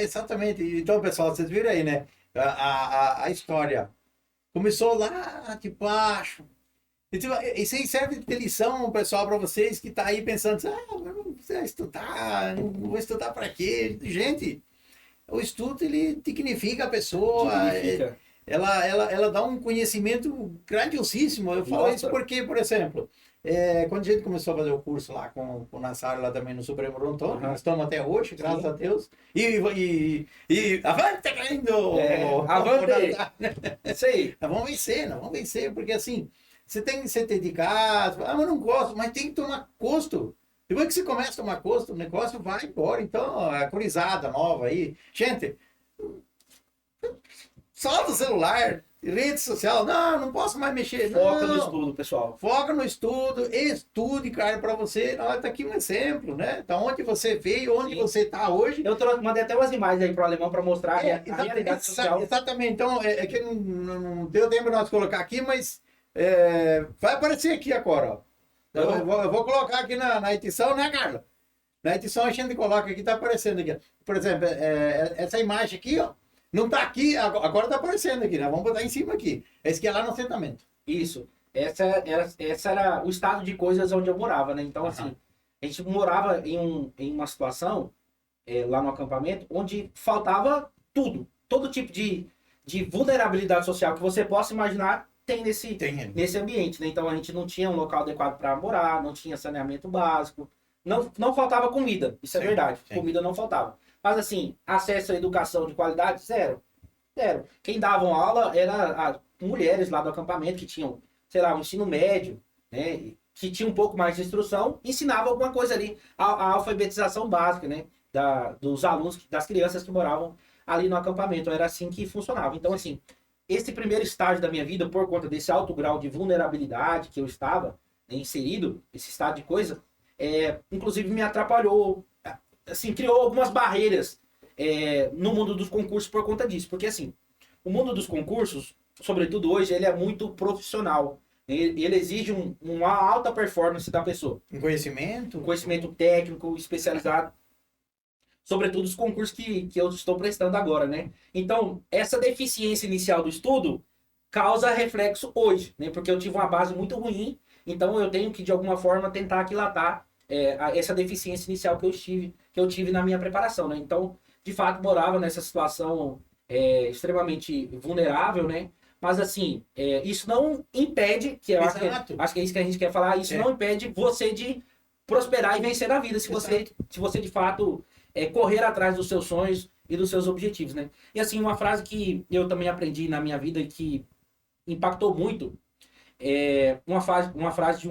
exatamente. Então, pessoal, vocês viram aí, né? A história começou lá de baixo. E, tipo, isso aí serve de lição, pessoal, para vocês que tá aí pensando, mas não precisa estudar, não vou estudar para quê? Gente, o estudo, ele dignifica a pessoa, Significa. ela dá um conhecimento grandiosíssimo. Eu falo isso Nossa. porque, por exemplo, quando a gente começou a fazer o curso lá com o Nassar, lá também no Supremo Rondon, nós estamos até hoje, graças Sim. a Deus, e avante, indo! Avante! Isso aí. Nós vamos vencer, porque assim, você tem que ser dedicado, mas não gosto, mas tem que tomar gosto. Depois que você começa a tomar gosto, o negócio vai embora. Então, a corizada nova aí, gente, solta o celular, rede social, não posso mais mexer. Foca no Não. estudo, pessoal. Foca no estudo, estude, cara, para você. Tá aqui um exemplo, né? Da onde você veio, onde Sim. você está hoje. Eu mandei até umas imagens aí pro alemão para mostrar a realidade social. Exatamente. Então, é que não deu tempo de nós colocar aqui, mas vai aparecer aqui agora, ó. Eu vou colocar aqui na edição, né, Carla? Na edição a gente coloca aqui, tá aparecendo aqui. Por exemplo, essa imagem aqui, ó. Não tá aqui, agora tá aparecendo aqui, né? Vamos botar em cima aqui. Esse aqui é lá no assentamento. Isso. Essa era o estado de coisas onde eu morava, né? Então, assim, a gente morava em uma situação, lá no acampamento, onde faltava tudo. Todo tipo de vulnerabilidade social que você possa imaginar tem nesse ambiente, né? Então, a gente não tinha um local adequado para morar, não tinha saneamento básico, não faltava comida, isso é verdade. Sim. Comida não faltava. Mas, assim, acesso à educação de qualidade, zero. Zero. Quem davam aula era as mulheres lá do acampamento que tinham, sei lá, um ensino médio, né? Que tinha um pouco mais de instrução, ensinava alguma coisa ali, a alfabetização básica, né? Dos alunos, das crianças que moravam ali no acampamento. Era assim que funcionava. Então, assim, esse primeiro estágio da minha vida, por conta desse alto grau de vulnerabilidade que eu estava, né, inserido, esse estado de coisa, inclusive me atrapalhou, assim, criou algumas barreiras no mundo dos concursos por conta disso. Porque, assim, o mundo dos concursos, sobretudo hoje, ele é muito profissional. Ele exige uma alta performance da pessoa. Um conhecimento. Um conhecimento técnico, especializado. Sobretudo os concursos que eu estou prestando agora, né? Então, essa deficiência inicial do estudo causa reflexo hoje, né? Porque eu tive uma base muito ruim, então eu tenho que, de alguma forma, tentar aquilatar essa deficiência inicial que eu tive na minha preparação, né? Então, de fato, morava nessa situação extremamente vulnerável, né? Mas, assim, isso não impede, que eu acho que é isso que a gente quer falar, isso não impede você de prosperar e vencer na vida, se você de fato correr atrás dos seus sonhos e dos seus objetivos, né? E, assim, uma frase que eu também aprendi na minha vida e que impactou muito, uma frase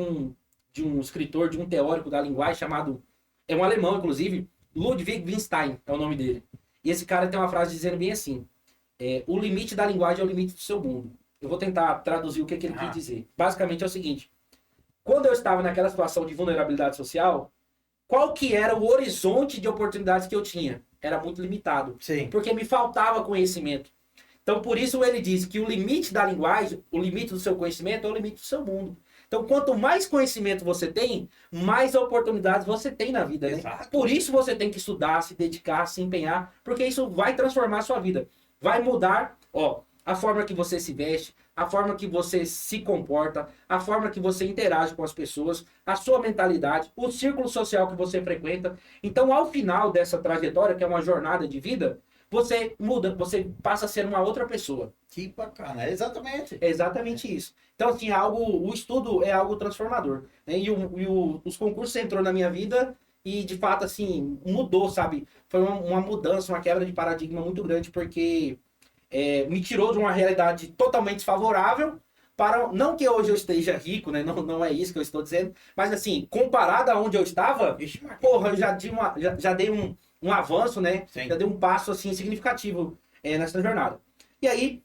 de um escritor, de um teórico da linguagem chamado, um alemão, inclusive, Ludwig Wittgenstein é o nome dele. E esse cara tem uma frase dizendo bem assim: o limite da linguagem é o limite do seu mundo. Eu vou tentar traduzir o que ele quis dizer. Basicamente é o seguinte: quando eu estava naquela situação de vulnerabilidade social, qual que era o horizonte de oportunidades que eu tinha? Era muito limitado. Sim. Porque me faltava conhecimento. Então, por isso ele diz que o limite da linguagem, o limite do seu conhecimento é o limite do seu mundo. Então, quanto mais conhecimento você tem, mais oportunidades você tem na vida, né? Exato. Por isso você tem que estudar, se dedicar, se empenhar, porque isso vai transformar a sua vida. Vai mudar, a forma que você se veste, a forma que você se comporta, a forma que você interage com as pessoas, a sua mentalidade, o círculo social que você frequenta. Então, ao final dessa trajetória, que é uma jornada de vida, você muda, você passa a ser uma outra pessoa. Que bacana, exatamente. É exatamente isso. Então, assim, o estudo é algo transformador, né? Os concursos entrou na minha vida e, de fato, assim, mudou, sabe? Foi uma mudança, uma quebra de paradigma muito grande, porque me tirou de uma realidade totalmente desfavorável para... Não que hoje eu esteja rico, né? Não é isso que eu estou dizendo, mas, assim, comparado a onde eu estava, porra, eu já dei um avanço, né? Sim. Já dei um passo, assim, significativo nessa jornada. E aí,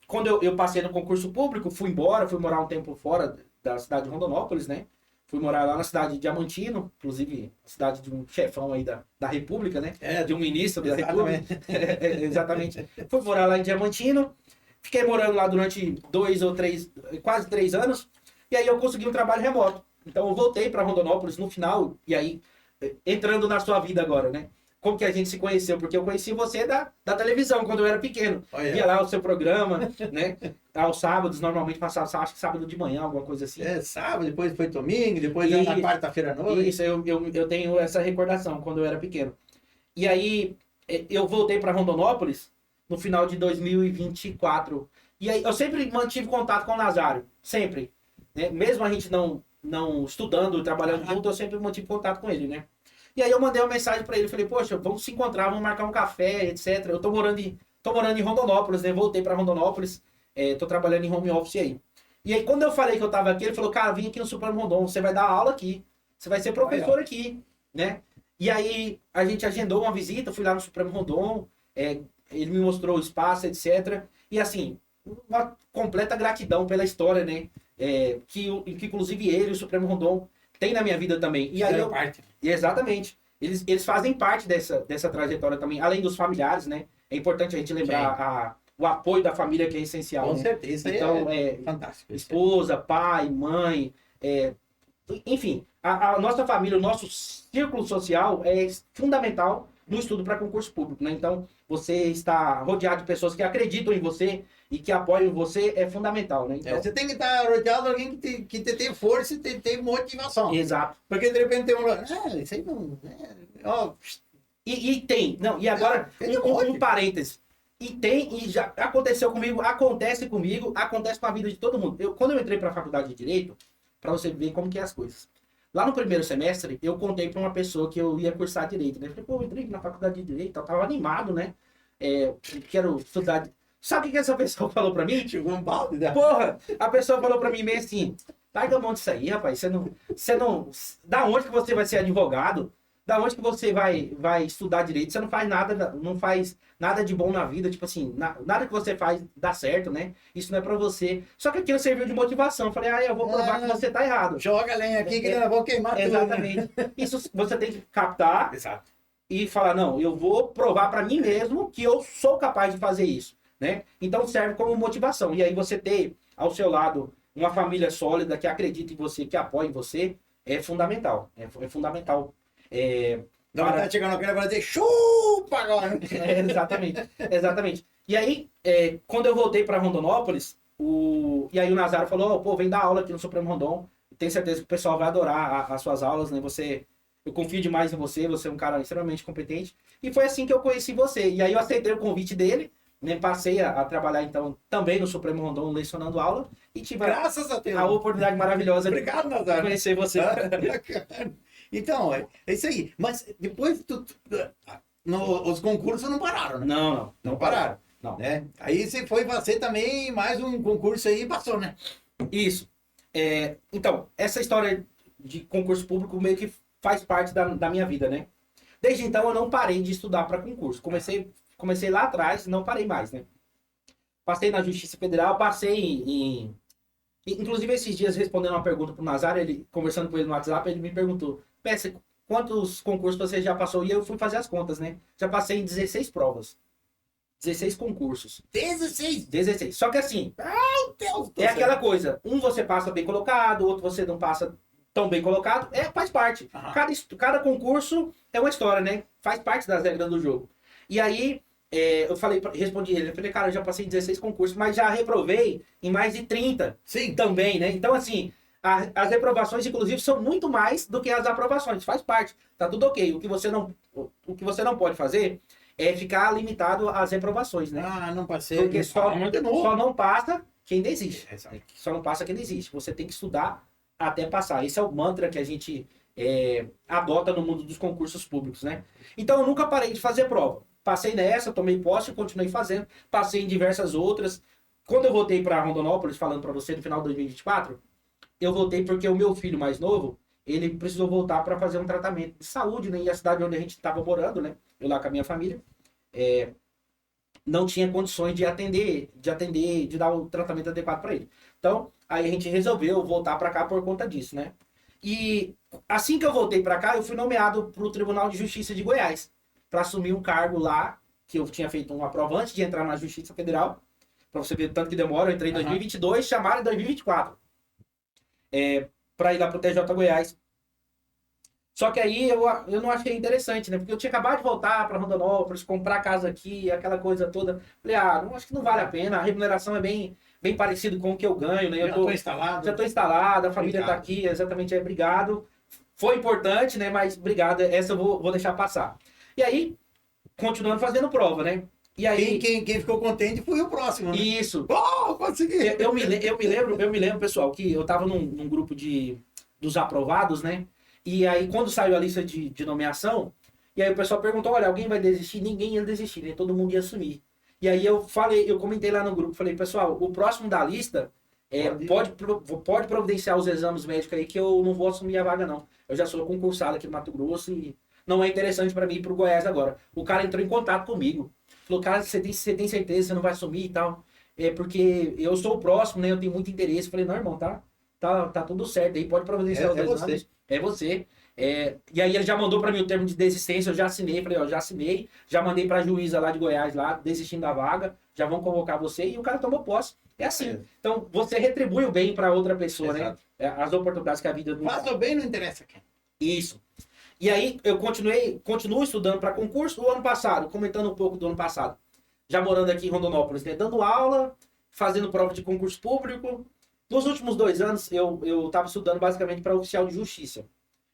quando eu passei no concurso público, fui morar um tempo fora da cidade de Rondonópolis, né? Fui morar lá na cidade de Diamantino, inclusive cidade de um chefão aí da República, né? De um ministro da República. Exatamente. Fui morar lá em Diamantino, fiquei morando lá durante quase 3 anos, e aí eu consegui um trabalho remoto. Então eu voltei para Rondonópolis no final, e aí, entrando na sua vida agora, né? como que a gente se conheceu, porque eu conheci você da televisão quando eu era pequeno. Via lá o seu programa, né? Aos sábados, normalmente passava, acho que sábado de manhã, alguma coisa assim. Sábado, depois foi domingo, depois era na quarta-feira à noite. Isso, eu tenho essa recordação quando eu era pequeno. E aí, eu voltei para Rondonópolis no final de 2024. E aí, eu sempre mantive contato com o Nazário, sempre. Né? Mesmo a gente não estudando, trabalhando junto, eu sempre mantive contato com ele, né? E aí eu mandei uma mensagem para ele, falei, poxa, vamos se encontrar, vamos marcar um café, etc. Eu tô morando em Rondonópolis, né? Voltei para Rondonópolis, tô trabalhando em home office aí. E aí, quando eu falei que eu tava aqui, ele falou, cara, vim aqui no Supremo Rondon, você vai dar aula aqui, você vai ser professor aqui, né? E aí, a gente agendou uma visita, fui lá no Supremo Rondon, ele me mostrou o espaço, etc. E assim, uma completa gratidão pela história, né? Que inclusive ele, o Supremo Rondon, tem na minha vida também. E aí parte. Exatamente. Eles fazem parte dessa trajetória também, além dos familiares, né? É importante a gente lembrar o apoio da família, que é essencial. Com né? certeza. Então, fantástico. Esposa, pai, mãe, enfim, a nossa família, o nosso círculo social é fundamental no estudo para concurso público, né? Então, você está rodeado de pessoas que acreditam em você e que apoiam você é fundamental, né? Então, você tem que estar rodeado de alguém que te tem força e te tem motivação. Exato. Porque de repente tem isso aí não... E tem, não, e agora, um parênteses. E já aconteceu comigo, acontece comigo, acontece com a vida de todo mundo. Quando eu entrei para a faculdade de Direito, para você ver como que é as coisas. Lá no primeiro semestre, eu contei para uma pessoa que eu ia cursar Direito, né? Falei, pô, eu entrei na faculdade de Direito, eu tava animado, né? Quero estudar... Sabe o que essa pessoa falou para mim? Chegou um balde, né? Porra, a pessoa falou para mim meio assim, larga a mão disso aí, rapaz, você não... Da onde que você vai ser advogado? Da onde que você vai estudar direito? Você não faz nada de bom na vida, tipo assim, nada que você faz dá certo, né? Isso não é pra você. Só que aquilo serviu de motivação. Eu falei, eu vou provar que você tá errado. Joga lenha aqui que eu vou queimar tudo. Exatamente. Isso você tem que captar. Exato. E falar, não, eu vou provar pra mim mesmo que eu sou capaz de fazer isso, né? Então serve como motivação. E aí você ter ao seu lado uma família sólida que acredita em você, que apoia em você, é fundamental. É fundamental. Não vai chegar no cara e vai dizer, chupa agora! Exatamente. E aí, quando eu voltei para Rondonópolis, e aí o Nazário falou, pô, vem dar aula aqui no Supremo Rondon, tenho certeza que o pessoal vai adorar as suas aulas, né? Eu confio demais em você é um cara extremamente competente. E foi assim que eu conheci você. E aí eu aceitei o convite dele, né? Passei a trabalhar, então, também no Supremo Rondon, lecionando aula, e tive Graças a Deus. a oportunidade maravilhosa Obrigado, de Nazário. conhecer você. Então, é isso aí. Mas depois os concursos não pararam, né? Não pararam. Não. Né? Aí você foi fazer também mais um concurso aí e passou, né? Isso. Então, essa história de concurso público meio que faz parte da minha vida, né? Desde então eu não parei de estudar para concurso. Comecei lá atrás e não parei mais, né? Passei na Justiça Federal, passei inclusive esses dias respondendo uma pergunta pro Nazário, conversando com ele no WhatsApp, ele me perguntou, Peça, quantos concursos você já passou? E eu fui fazer as contas, né? Já passei em 16 provas. 16 concursos. 16. Só que assim, Meu Deus do céu. aquela coisa, você passa bem colocado, outro você não passa tão bem colocado, faz parte. Cada concurso é uma história, né? Faz parte das regras do jogo. E aí, respondi ele, eu falei, cara, eu já passei em 16 concursos, mas já reprovei em mais de 30. Sim. Também, né? Então, assim, as reprovações, inclusive, são muito mais do que as aprovações. Faz parte. Tá tudo ok. O que você não pode fazer é ficar limitado às reprovações, né? Não passei. Porque só não passa quem desiste. Exato. Só não passa quem desiste. Você tem que estudar até passar. Esse é o mantra que a gente adota no mundo dos concursos públicos, né? Então, eu nunca parei de fazer prova. Passei nessa, tomei posse e continuei fazendo. Passei em diversas outras. Quando eu voltei para Rondonópolis, falando para você, no final de 2024, eu voltei porque o meu filho mais novo, ele precisou voltar para fazer um tratamento de saúde, né? E a cidade onde a gente estava morando, né? Eu lá com a minha família, não tinha condições de atender, de dar o tratamento adequado para ele. Então, aí a gente resolveu voltar para cá por conta disso, né? E assim que eu voltei para cá, eu fui nomeado para o Tribunal de Justiça de Goiás, para assumir um cargo lá, que eu tinha feito uma prova antes de entrar na Justiça Federal, para você ver o tanto que demora. Eu entrei em 2022, chamaram em 2024, para ir lá para o TJ Goiás. Só que aí eu não achei interessante, né? Porque eu tinha acabado de voltar para Rondonópolis, comprar casa aqui, aquela coisa toda. Falei, não, acho que não vale a pena. A remuneração é bem parecido com o que eu ganho, né? Já estou instalado. Já estou instalado, a família está Obrigado. aqui, exatamente, obrigado. Foi importante, né? Mas obrigado, essa eu vou deixar passar. E aí, continuando fazendo prova, né? E aí... Quem ficou contente foi o próximo, né? Isso. Oh, consegui! Eu me lembro, pessoal, que eu tava num grupo dos aprovados, né? E aí, quando saiu a lista de nomeação, e aí o pessoal perguntou, olha, alguém vai desistir? Ninguém ia desistir, né? Todo mundo ia assumir. E aí eu comentei lá no grupo, falei, pessoal, o próximo da lista pode providenciar os exames médicos aí que eu não vou assumir a vaga, não. Eu já sou concursado aqui no Mato Grosso e não é interessante para mim ir pro Goiás agora. O cara entrou em contato comigo. Falou, cara, você tem certeza que você não vai assumir e tal? É porque eu sou o próximo, né? Eu tenho muito interesse. Falei, não, irmão, tá tudo certo aí, pode providenciar os exames. É você. E aí ele já mandou para mim o termo de desistência, eu já assinei, falei, ó, já assinei, já mandei para a juíza lá de Goiás, lá, desistindo da vaga, já vão convocar você e o cara tomou posse. É assim. Então, você retribui o bem para outra pessoa, Exato. né? As oportunidades que a vida nos Faça o bem, não interessa quem. Isso. E aí, eu continuo estudando para concurso. O ano passado, comentando um pouco do ano passado, já morando aqui em Rondonópolis, né? Dando aula, fazendo prova de concurso público. Nos últimos 2 anos, eu estava estudando basicamente para oficial de justiça.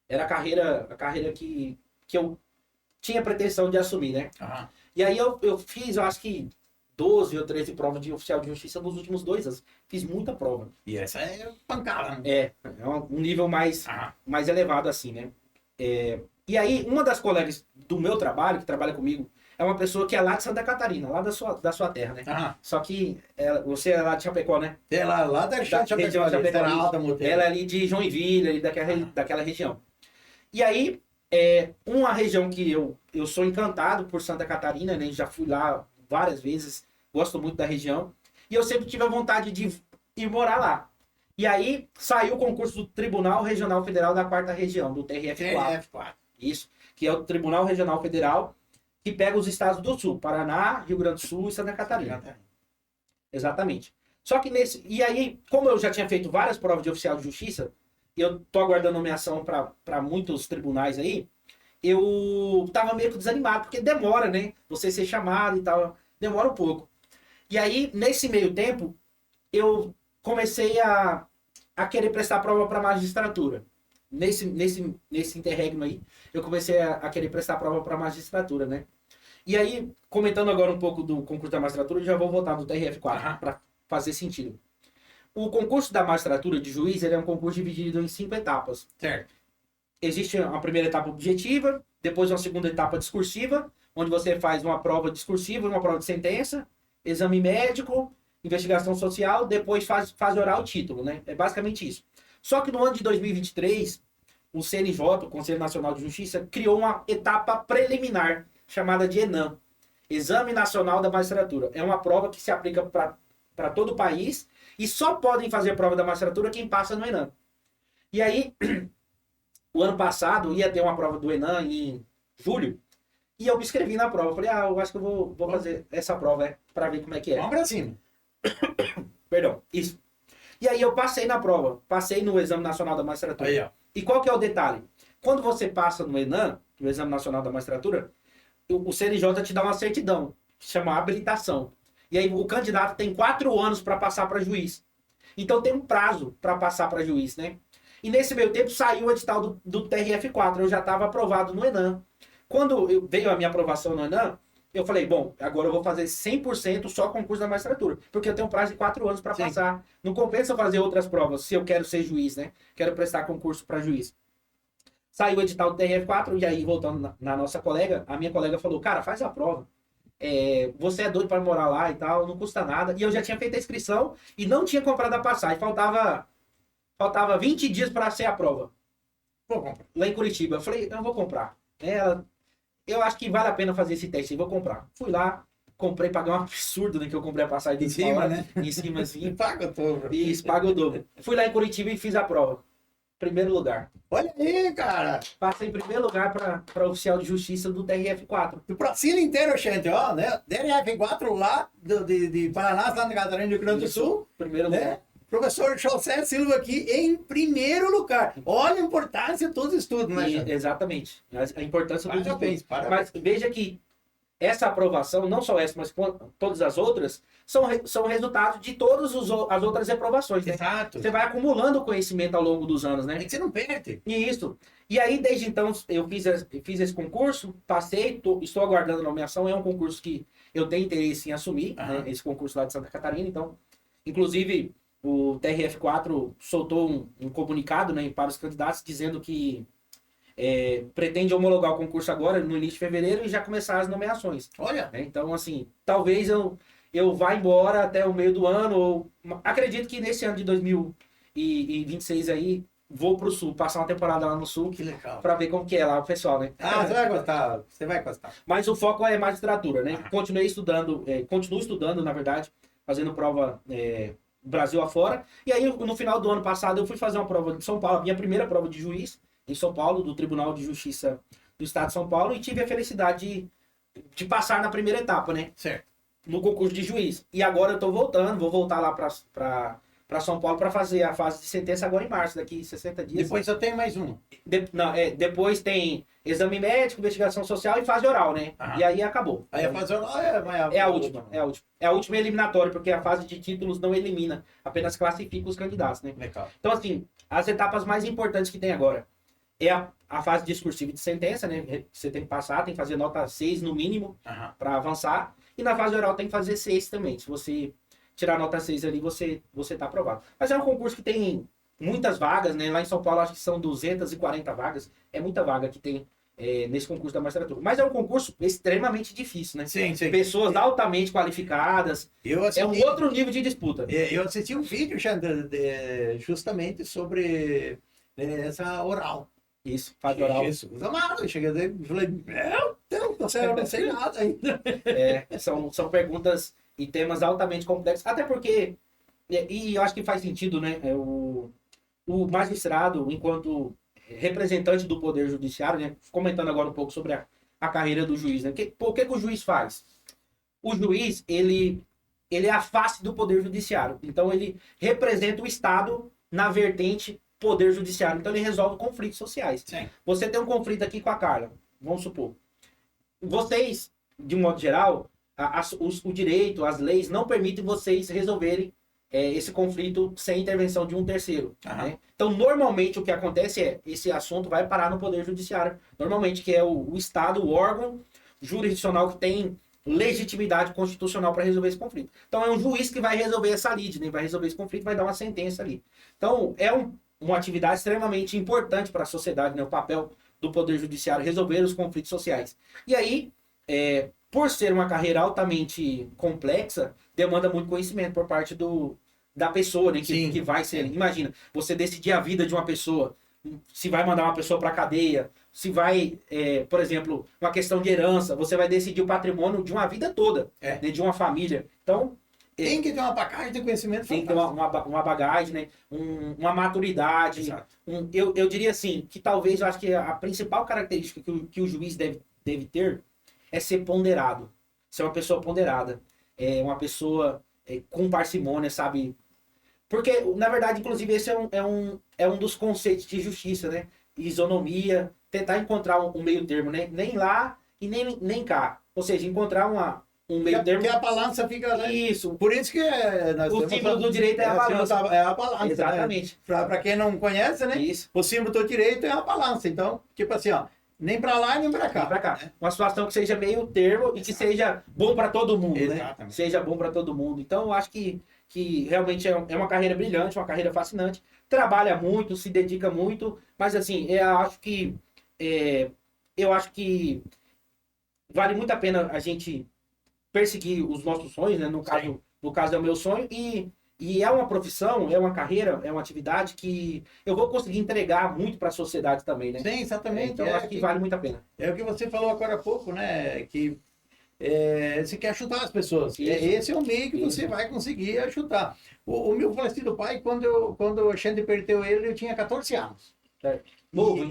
Era a carreira que eu tinha pretensão de assumir, né? Aham. E aí eu fiz, eu acho que 12 ou 13 provas de oficial de justiça nos últimos 2 anos. Fiz muita prova. E essa é pancada, né? É um nível mais elevado assim, né? E aí, uma das colegas do meu trabalho, que trabalha comigo, é uma pessoa que é lá de Santa Catarina, lá da sua terra, né? Aham. Só que você é lá de Chapecó, né? É lá da região de Chapecó, ela é ali de Joinville, ali daquela região. E aí, uma região que eu sou encantado por Santa Catarina, né? Já fui lá várias vezes, gosto muito da região. E eu sempre tive a vontade de ir morar lá. E aí, saiu o concurso do Tribunal Regional Federal da 4ª Região, do TRF4. TRF4. Isso, que é o Tribunal Regional Federal, que pega os estados do Sul, Paraná, Rio Grande do Sul e Santa Catarina. Exatamente. Só que e aí, como eu já tinha feito várias provas de oficial de justiça, e eu tô aguardando nomeação para muitos tribunais aí, eu tava meio que desanimado, porque demora, né? Você ser chamado e tal, demora um pouco. E aí, nesse meio tempo, eu comecei a querer prestar prova para magistratura. Nesse interregno aí, eu comecei a querer prestar prova para magistratura, né? E aí, comentando agora um pouco do concurso da magistratura, eu já vou voltar no TRF4 para fazer sentido. O concurso da magistratura de juiz, ele é um concurso dividido em 5 etapas. Certo. Existe uma primeira etapa objetiva, depois uma segunda etapa discursiva, onde você faz uma prova discursiva, uma prova de sentença, exame médico, investigação social, depois faz oral título, né? É basicamente isso. Só que no ano de 2023, o CNJ, o Conselho Nacional de Justiça, criou uma etapa preliminar, chamada de ENAM, Exame Nacional da Magistratura. É uma prova que se aplica para todo o país e só podem fazer a prova da magistratura quem passa no ENAM. E aí, o ano passado, ia ter uma prova do ENAM em julho, e eu me inscrevi na prova. Falei, eu acho que eu vou fazer essa prova, para ver como é que é. Vamos pra cima. Perdão, isso. E aí eu passei na prova, passei no Exame Nacional da Magistratura. Aí, ó. E qual que é o detalhe? Quando você passa no ENAM, no Exame Nacional da Magistratura, o CNJ te dá uma certidão, que chama habilitação. E aí o candidato tem 4 anos para passar para juiz. Então tem um prazo para passar para juiz, né? E nesse meio tempo saiu o edital do TRF4, eu já estava aprovado no ENAM. Quando veio a minha aprovação no ENAM, eu falei, bom, agora eu vou fazer 100% só concurso da magistratura, porque eu tenho um prazo de 4 anos para passar. Não compensa eu fazer outras provas, se eu quero ser juiz, né? Quero prestar concurso para juiz. Saiu o edital do TRF4, e aí, voltando na nossa colega, a minha colega falou, cara, faz a prova. Você é doido para morar lá e tal, não custa nada. E eu já tinha feito a inscrição e não tinha comprado a passagem. Faltava 20 dias para ser a prova. Vou comprar. Lá em Curitiba. Eu falei, eu vou comprar. Eu acho que vale a pena fazer esse teste, vou comprar. Fui lá, comprei, paguei um absurdo, né, que eu comprei a passagem Em cima, né? Em cima, assim. Paga o dobro. Isso, paga o dobro. Fui lá em Curitiba e fiz a prova. Primeiro lugar. Olha aí, cara. Passei em primeiro lugar para oficial de justiça do TRF4. Do Brasil inteiro, gente, né? TRF4 lá de Paraná, Santa Catarina, Rio Grande do Sul. Primeiro lugar. Né? Professor José Silva aqui em primeiro lugar. Olha a importância de todos os estudos, né, Xander? Exatamente. A importância dos estudos. Parabéns. Mas veja que essa aprovação, não só essa, mas todas as outras, são resultados de todas as outras reprovações, né? Exato. Você vai acumulando conhecimento ao longo dos anos, né? É que você não perde. Isso. E aí, desde então, eu fiz esse concurso, passei, estou aguardando a nomeação. É um concurso que eu tenho interesse em assumir, né? Esse concurso lá de Santa Catarina. Então, inclusive, o TRF4 soltou um comunicado, né, para os candidatos dizendo que pretende homologar o concurso agora, no início de fevereiro, e já começar as nomeações. Olha. Né? Então, assim, talvez eu vá embora até o meio do ano, ou acredito que nesse ano de 2026 aí, vou pro Sul, passar uma temporada lá no Sul. Que legal. Pra ver como que é lá o pessoal, né? Ah, você vai gostar. Você vai gostar. Mas o foco é magistratura, né? Continuo estudando, na verdade, fazendo prova Brasil afora. E aí, no final do ano passado, eu fui fazer uma prova de São Paulo, a minha primeira prova de juiz em São Paulo, do Tribunal de Justiça do Estado de São Paulo, e tive a felicidade de passar na primeira etapa, né? Certo. No concurso de juiz. E agora eu tô voltando, vou voltar lá para São Paulo para fazer a fase de sentença agora em março, daqui 60 dias. Depois só tem mais um. Depois tem exame médico, investigação social e fase oral, né? E aí acabou. Aí a fase oral é a última. É a última eliminatória, porque a fase de títulos não elimina, apenas classifica os candidatos, né? Legal. Então, assim, as etapas mais importantes que tem agora é a fase discursiva de sentença, né? Você tem que passar, tem que fazer nota 6 no mínimo para avançar. E na fase oral tem que fazer 6 também. Se você tirar nota 6 ali, você tá aprovado. Mas é um concurso que tem muitas vagas, né? Lá em São Paulo acho que são 240 vagas. É muita vaga que tem nesse concurso da magistratura. Mas é um concurso extremamente difícil, né? Sim. Pessoas altamente qualificadas. É um outro nível de disputa. Eu assisti um vídeo, Xander, justamente sobre essa oral. Isso, fase oral. Jesus amado, eu cheguei e falei, meu Deus do céu, eu não sei nada ainda. São perguntas e temas altamente complexos, até porque, e eu acho que faz sentido, né, o magistrado, enquanto representante do Poder Judiciário, né, comentando agora um pouco sobre a carreira do juiz, né, o que o juiz faz? O juiz, ele é a face do Poder Judiciário, então ele representa o Estado na vertente Poder Judiciário, então ele resolve conflitos sociais. Sim. Você tem um conflito aqui com a Carla, vamos supor. Vocês, de um modo geral, o direito, as leis não permitem vocês resolverem esse conflito sem intervenção de um terceiro. Né? Então, normalmente, o que acontece é esse assunto vai parar no Poder Judiciário, normalmente, que é o Estado, o órgão jurisdicional que tem legitimidade constitucional para resolver esse conflito. Então, é um juiz que vai resolver essa lide, né? Vai resolver esse conflito, vai dar uma sentença ali. Então, é uma atividade extremamente importante para a sociedade, né? O papel do Poder Judiciário resolver os conflitos sociais. E aí, por ser uma carreira altamente complexa, demanda muito conhecimento por parte da pessoa, né? Que vai ser. Imagina, você decidir a vida de uma pessoa, se vai mandar uma pessoa para a cadeia, se vai, por exemplo, uma questão de herança, você vai decidir o patrimônio de uma vida toda, né? De uma família. Então, tem que ter uma bagagem de conhecimento. Tem que ter uma bagagem, né? Uma maturidade. Eu diria assim, que talvez eu acho que a principal característica que o juiz deve ter é ser ponderado. Ser uma pessoa ponderada. Uma pessoa com parcimônia, sabe? Porque, na verdade, inclusive, esse é um dos conceitos de justiça, né? Isonomia, tentar encontrar um meio termo, né? Nem lá e nem cá. Ou seja, encontrar um meio termo. Porque a balança fica, né? Isso. Por isso que o símbolo do direito é a balança. É a balança. Exatamente. Né? Para quem não conhece, né? Isso. O símbolo do direito é a balança. Então, tipo assim, ó, nem para lá nem para cá. Nem para cá. Né? Uma situação que seja meio termo e que seja bom para todo mundo, Exatamente. né? Seja bom para todo mundo. Então, eu acho que realmente é uma carreira brilhante, uma carreira fascinante. Trabalha muito, se dedica muito, mas assim, eu acho que vale muito a pena a gente perseguir os nossos sonhos, né? No caso é o meu sonho, e é uma profissão, é uma carreira, é uma atividade que eu vou conseguir entregar muito para a sociedade também, né? Sim, exatamente. Então, eu acho que vale muito a pena. É o que você falou agora há pouco, né? Que você quer ajudar as pessoas. Isso. Esse é o meio que você vai conseguir ajudar. O meu falecido pai, quando a gente perdeu ele, eu tinha 14 anos. Novo.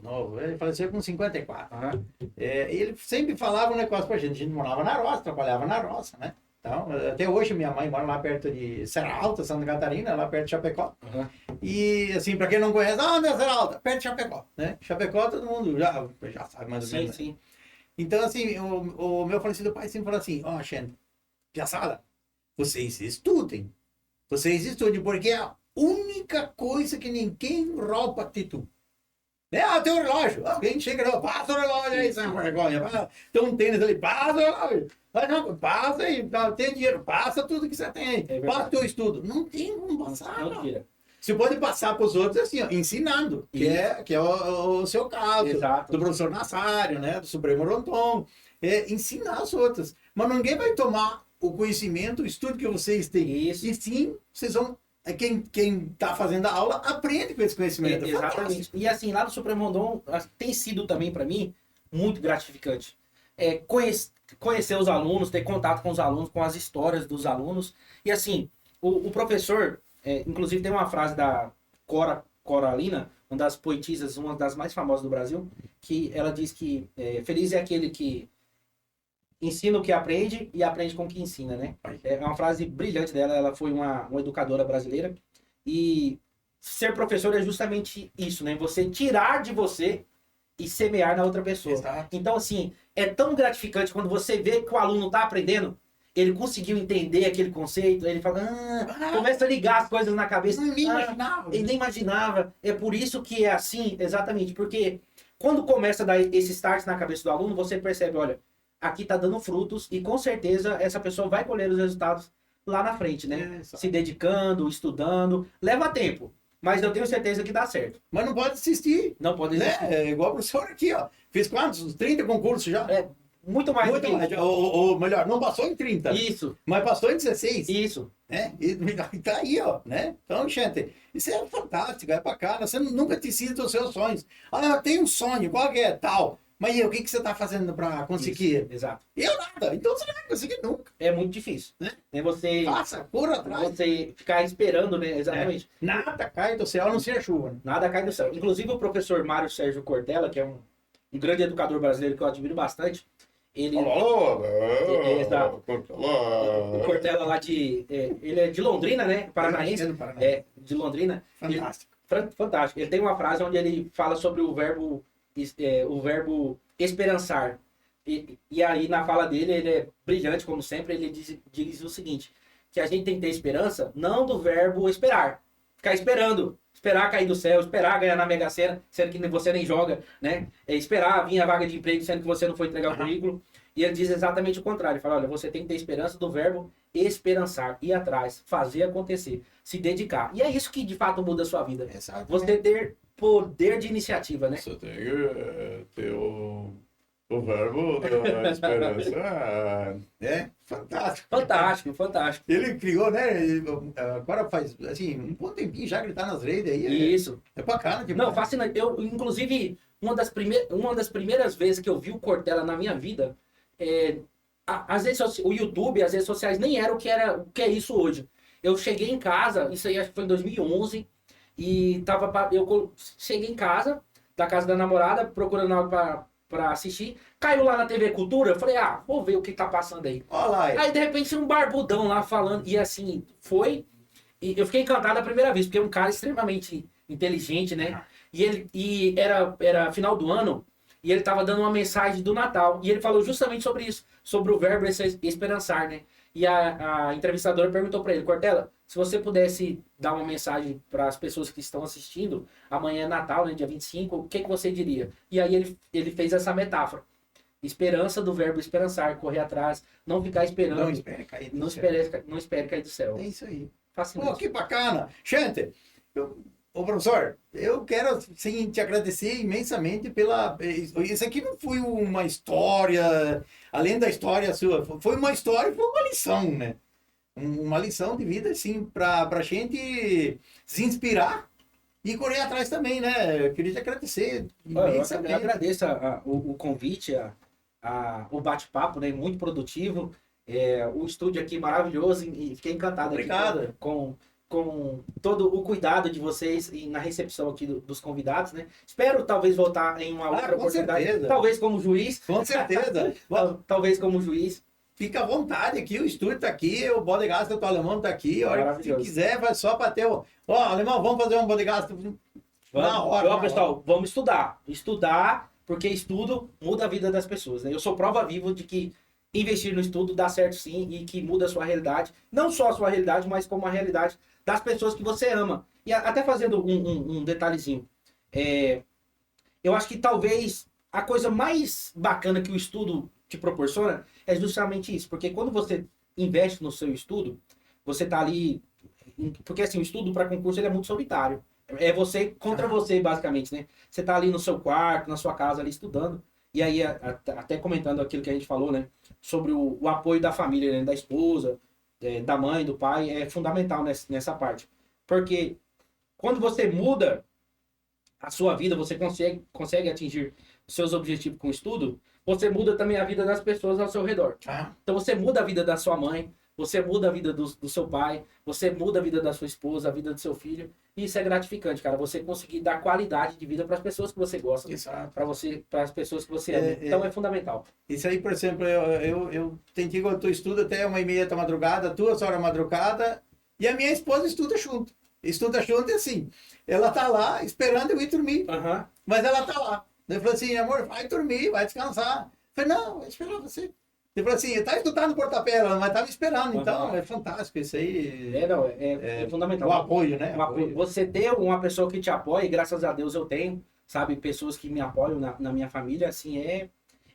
Novo. Ele faleceu com 54. Ele sempre falava um negócio pra gente. A gente morava na roça, trabalhava na roça, né? Então, até hoje minha mãe mora lá perto de Serra Alta, Santa Catarina, lá perto de Chapecó. Uhum. E assim, para quem não conhece, onde é Serra Alta? Perto de Chapecó, né? Chapecó todo mundo já sabe mais ou Sim, menos. sim. Então, assim, o meu falecido pai sempre falou assim, ó, gente, piaçada, vocês estudem. Vocês estudem, porque é a única coisa que ninguém rouba de tu. Né? Ah, tem um relógio. Alguém chega lá, passa o relógio aí, sem vergonha. Tem um tênis ali, passa o relógio. Mas não, passa aí, tem dinheiro, passa tudo que você tem aí. É Passa o teu estudo. Não tem como passar. Não tira. Você pode passar para os outros assim, ó, ensinando, que é o seu caso, Exato. do professor Nassário, né, do Supremo Rondon, ensinar as outras. Mas ninguém vai tomar o conhecimento, o estudo que vocês têm. Isso. E sim, vocês vão. Quem está fazendo a aula aprende com esse conhecimento. É Exatamente. fantástico. E assim, lá no Supremo Rondon tem sido também para mim muito gratificante. Conhecer os alunos, ter contato com os alunos, com as histórias dos alunos. E assim, o professor, inclusive tem uma frase da Coralina, uma das poetisas, uma das mais famosas do Brasil, que ela diz que feliz é aquele que ensina o que aprende e aprende com o que ensina, né? É uma frase brilhante dela, ela foi uma educadora brasileira. E ser professor é justamente isso, né? Você tirar de você e semear na outra pessoa. Exato. Então, assim, é tão gratificante quando você vê que o aluno está aprendendo, ele conseguiu entender aquele conceito, ele fala, começa a ligar as coisas na cabeça. Não me imaginava. Ele nem imaginava. É por isso que é assim, exatamente, porque quando começa a dar esse start na cabeça do aluno, você percebe, olha, aqui está dando frutos e com certeza essa pessoa vai colher os resultados lá na frente, né? Se dedicando, estudando, leva tempo. Mas eu tenho certeza que dá certo. Mas não pode desistir. Não pode desistir. Né? É igual o professor aqui, ó. Fiz quantos? Uns 30 concursos já? Muito mais Muito do que mais. isso. Ou melhor, não passou em 30. Isso, Mas passou em 16. isso. Né? E tá aí, ó. Né? Então, gente, isso é fantástico, é bacana. Você nunca decide os seus sonhos. Ah, eu tenho um sonho, qual que é? Tal. Mas e o que você está fazendo para conseguir? Isso, exato. Eu nada. Então você não vai conseguir nunca. É muito difícil. Né? Você, Faça, corra atrás. você ficar esperando, né? Exatamente. Nada cai do céu, a não ser a chuva. Né? Nada cai do céu. Inclusive o professor Mário Sérgio Cortella, que é um grande educador brasileiro que eu admiro bastante, ele... Exato. O Cortella lá ele é de Londrina, né? Paranaense. De Londrina. Fantástico. Fantástico. Ele tem uma frase onde ele fala sobre o verbo esperançar. E aí, na fala dele, ele é brilhante, como sempre, ele diz o seguinte, que a gente tem que ter esperança, não do verbo esperar. Ficar esperando. Esperar cair do céu, esperar ganhar na Mega Sena, sendo que você nem joga, né? Esperar vir a vaga de emprego, sendo que você não foi entregar o currículo. E ele diz exatamente o contrário. Ele fala, olha, você tem que ter esperança do verbo esperançar, ir atrás, fazer acontecer, se dedicar. E é isso que, de fato, muda a sua vida. Exatamente. Você ter poder de iniciativa, né? Você tem que ter o verbo da esperança. Fantástico. Fantástico, fantástico. Ele criou, né? Agora faz, assim, um bom tempinho já que ele tá nas redes aí. Isso. É bacana demais. Não, fascinante. Eu, inclusive, uma das primeiras vezes que eu vi o Cortella na minha vida, o YouTube, as redes sociais nem era o que é isso hoje. Eu cheguei em casa, isso aí acho que foi em 2011, e eu cheguei em casa, da casa da namorada, procurando algo pra assistir. Caiu lá na TV Cultura, eu falei, vou ver o que tá passando aí. Olha lá. Aí, de repente, tinha um barbudão lá falando, e assim, e eu fiquei encantado a primeira vez, porque é um cara extremamente inteligente, né? E era final do ano, e ele tava dando uma mensagem do Natal, e ele falou justamente sobre isso, sobre o verbo esperançar, né? E a entrevistadora perguntou para ele, Cortella, se você pudesse dar uma mensagem para as pessoas que estão assistindo, amanhã é Natal, né, dia 25, o que você diria? E aí ele fez essa metáfora. Esperança do verbo esperançar, correr atrás, não ficar esperando. Não espere cair do Não céu. espere cair do céu. É isso aí. Fascinante. Pô, que bacana. Gente, ô professor, eu quero sim, te agradecer imensamente pela... Isso aqui não foi uma história, além da história sua, foi uma história, foi uma lição, né? Uma lição de vida, assim, pra gente se inspirar e correr atrás também, né? Eu queria te agradecer imensamente. Eu agradeço o convite, o bate-papo, né? Muito produtivo. O estúdio aqui maravilhoso e fiquei encantado aqui Obrigado. com todo o cuidado de vocês e na recepção aqui dos convidados, né? Espero talvez voltar em uma outra com oportunidade. certeza. Talvez como juiz. Com certeza. Talvez como juiz. fica à vontade aqui, o estúdio tá aqui, o Bodegast do Alemão tá aqui, a hora que você quiser, vai só para ter o... Ó, Alemão, vamos fazer um Bodegast na hora. Ó, pessoal, vamos estudar. Estudar, porque estudo muda a vida das pessoas, né? Eu sou prova viva de que investir no estudo dá certo sim e que muda a sua realidade. Não só a sua realidade, mas como a realidade das pessoas que você ama. E até fazendo um detalhezinho. Eu acho que talvez a coisa mais bacana que o estudo te proporciona é justamente isso. Porque quando você investe no seu estudo, você está ali... Porque assim, o estudo para concurso ele é muito solitário. É você contra você, basicamente, né? Você está ali no seu quarto, na sua casa, ali estudando. E aí, até comentando aquilo que a gente falou, né? Sobre o apoio da família, né? Da esposa, da mãe, do pai, é fundamental nessa parte. Porque quando você muda a sua vida, você consegue atingir os seus objetivos com o estudo, você muda também a vida das pessoas ao seu redor. Então você muda a vida da sua mãe, você muda a vida do seu pai, você muda a vida da sua esposa, a vida do seu filho. E isso é gratificante, cara. Você conseguir dar qualidade de vida para as pessoas que você gosta, para as pessoas que você ama. Então é fundamental. Isso aí, por exemplo, eu tem dia que eu estudo até 1h30 da madrugada, 2 horas da madrugada, e a minha esposa estuda junto. Estuda junto e assim, ela tá lá esperando eu ir dormir. Mas ela tá lá. Eu falei assim, amor, vai dormir, vai descansar. Eu falei, não, vou esperar você. Ele falou assim, tá estudando no porta-pela, mas tá me esperando, então é fantástico isso aí. É fundamental. O apoio, né? Você ter uma pessoa que te apoia, e graças a Deus eu tenho, sabe, pessoas que me apoiam na minha família, assim, é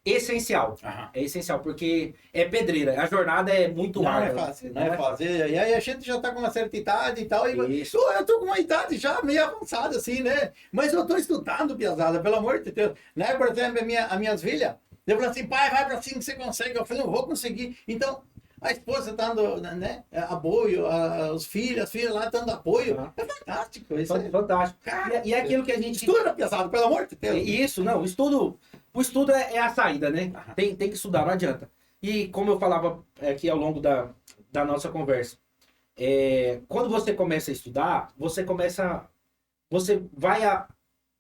essencial. É essencial, porque é pedreira, a jornada é muito árdua. Não é fácil, não é fácil. E aí a gente já tá com uma certa idade e tal, e eu tô com uma idade já meio avançada, assim, né? Mas eu tô estudando, piazada, pelo amor de Deus. Né? Por exemplo, as minhas filhas, eu falei assim, pai, vai pra cima que você consegue. Eu falei, não vou conseguir. Então, a esposa tá dando, né, apoio, as filhas lá dando apoio. É fantástico. Isso é fantástico. Cara, e é aquilo que a gente... Estuda, pesado, pelo amor de Deus. Isso, não, o estudo é a saída, né? Tem que estudar, não adianta. E como eu falava aqui ao longo da nossa conversa, quando você começa a estudar, você vai